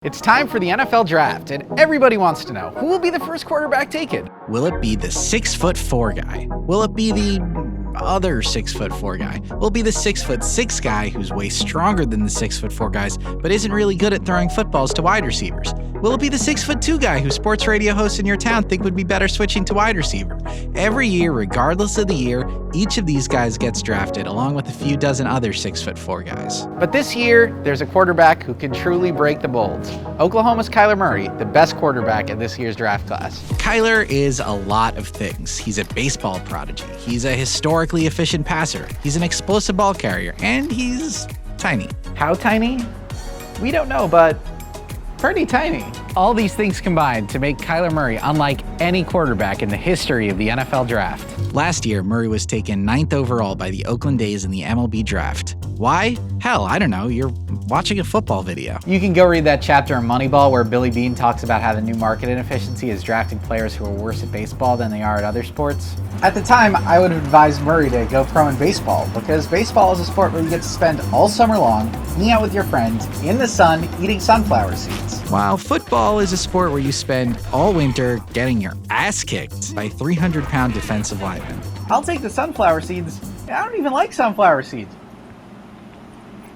It's time for the NFL Draft, and everybody wants to know, who will be the first quarterback taken? Will it be the 6'4" guy? Will it be the other 6'4" guy? Will it be the 6'6" guy who's way stronger than the 6'4" guys, but isn't really good at throwing footballs to wide receivers? Will it be the 6'2" guy who sports radio hosts in your town think would be better switching to wide receiver? Every year, regardless of the year, each of these guys gets drafted, along with a few dozen other 6'4" guys. But this year, there's a quarterback who can truly break the molds. Oklahoma's Kyler Murray, the best quarterback in this year's draft class. Kyler is a lot of things. He's a baseball prodigy. He's a historically efficient passer. He's an explosive ball carrier, and he's tiny. How tiny? We don't know, but pretty tiny. All these things combined to make Kyler Murray unlike any quarterback in the history of the NFL Draft. Last year, Murray was taken 9th overall by the Oakland A's in the MLB Draft. Why? Hell, I don't know. You're watching a football video. You can go read that chapter in Moneyball where Billy Beane talks about how the new market inefficiency is drafting players who are worse at baseball than they are at other sports. At the time, I would advise Murray to go pro in baseball because baseball is a sport where you get to spend all summer long hanging out with your friends in the sun eating sunflower seeds. While football is a sport where you spend all winter getting your ass kicked by 300-pound defensive linemen. I'll take the sunflower seeds. I don't even like sunflower seeds.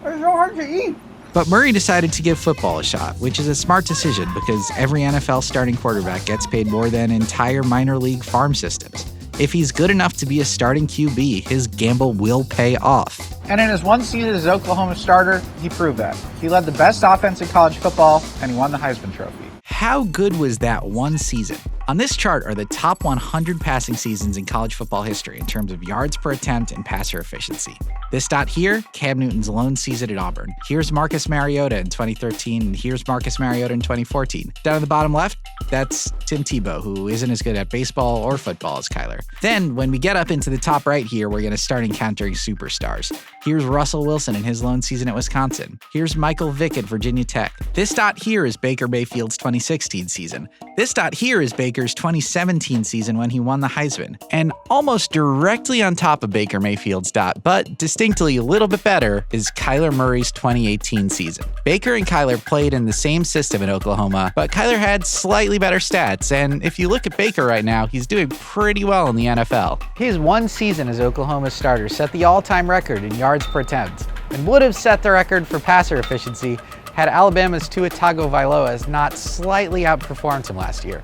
They're so hard to eat. But Murray decided to give football a shot, which is a smart decision because every NFL starting quarterback gets paid more than entire minor league farm systems. If he's good enough to be a starting QB, his gamble will pay off. And in his one season as Oklahoma starter, he proved that. He led the best offense in college football, and he won the Heisman Trophy. How good was that one season? On this chart are the top 100 passing seasons in college football history in terms of yards per attempt and passer efficiency. This dot here, Cam Newton's lone season at Auburn. Here's Marcus Mariota in 2013, and here's Marcus Mariota in 2014. Down at the bottom left, that's Tim Tebow, who isn't as good at baseball or football as Kyler. Then, when we get up into the top right here, we're going to start encountering superstars. Here's Russell Wilson in his lone season at Wisconsin. Here's Michael Vick at Virginia Tech. This dot here is Baker Mayfield's 2016 season. This dot here is Baker's 2017 season when he won the Heisman. And almost directly on top of Baker Mayfield's dot, but distinctly a little bit better, is Kyler Murray's 2018 season. Baker and Kyler played in the same system in Oklahoma, but Kyler had slightly better stats, and if you look at Baker right now, he's doing pretty well in the NFL. His one season as Oklahoma's starter set the all-time record in yards per attempt, and would have set the record for passer efficiency had Alabama's Tua Tagovailoa not slightly outperformed him last year.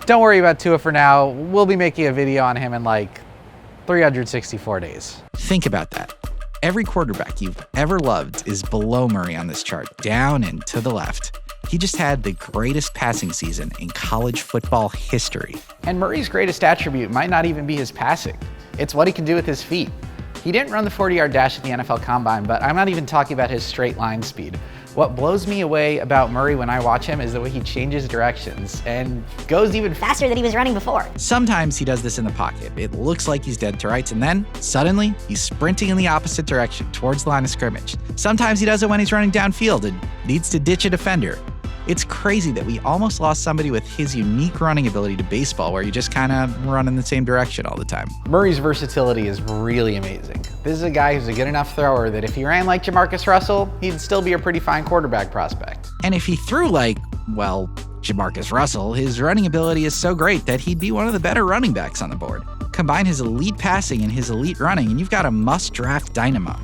Don't worry about Tua for now. We'll be making a video on him in like 364 days. Think about that. Every quarterback you've ever loved is below Murray on this chart, down and to the left. He just had the greatest passing season in college football history. And Murray's greatest attribute might not even be his passing. It's what he can do with his feet. He didn't run the 40-yard dash at the NFL Combine, but I'm not even talking about his straight line speed. What blows me away about Murray when I watch him is the way he changes directions and goes even faster than he was running before. Sometimes he does this in the pocket. It looks like he's dead to rights, and then, suddenly, he's sprinting in the opposite direction, towards the line of scrimmage. Sometimes he does it when he's running downfield and needs to ditch a defender. It's crazy that we almost lost somebody with his unique running ability to baseball, where you just kind of run in the same direction all the time. Murray's versatility is really amazing. This is a guy who's a good enough thrower that if he ran like Jamarcus Russell, he'd still be a pretty fine quarterback prospect. And if he threw like, well, Jamarcus Russell, his running ability is so great that he'd be one of the better running backs on the board. Combine his elite passing and his elite running, and you've got a must-draft dynamo.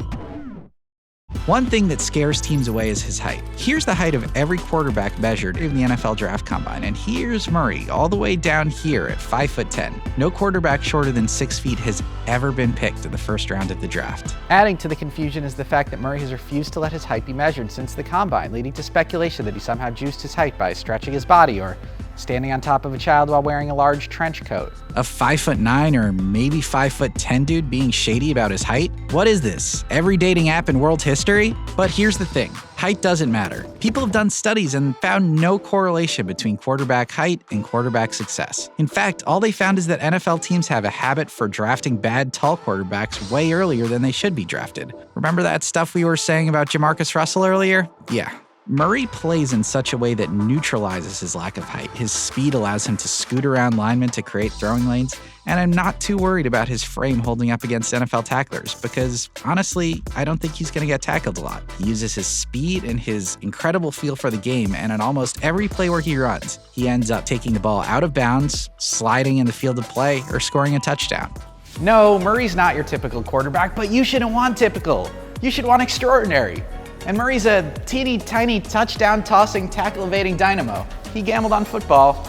One thing that scares teams away is his height. Here's the height of every quarterback measured in the NFL Draft Combine, and here's Murray all the way down here at 5'10". No quarterback shorter than 6 feet has ever been picked in the first round of the draft. Adding to the confusion is the fact that Murray has refused to let his height be measured since the Combine, leading to speculation that he somehow juiced his height by stretching his body or standing on top of a child while wearing a large trench coat. A 5'9" or maybe 5'10" dude being shady about his height? What is this? Every dating app in world history? But here's the thing. Height doesn't matter. People have done studies and found no correlation between quarterback height and quarterback success. In fact, all they found is that NFL teams have a habit for drafting bad tall quarterbacks way earlier than they should be drafted. Remember that stuff we were saying about Jamarcus Russell earlier? Yeah. Murray plays in such a way that neutralizes his lack of height. His speed allows him to scoot around linemen to create throwing lanes, and I'm not too worried about his frame holding up against NFL tacklers because, honestly, I don't think he's going to get tackled a lot. He uses his speed and his incredible feel for the game, and in almost every play where he runs, he ends up taking the ball out of bounds, sliding in the field of play, or scoring a touchdown. No, Murray's not your typical quarterback, but you shouldn't want typical. You should want extraordinary. And Murray's a teeny tiny touchdown tossing, tackle evading dynamo. He gambled on football.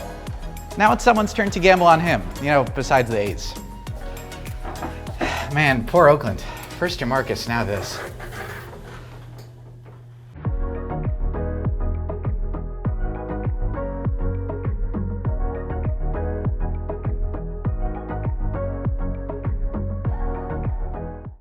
Now it's someone's turn to gamble on him, besides the A's. Man, poor Oakland. First Jamarcus, now this.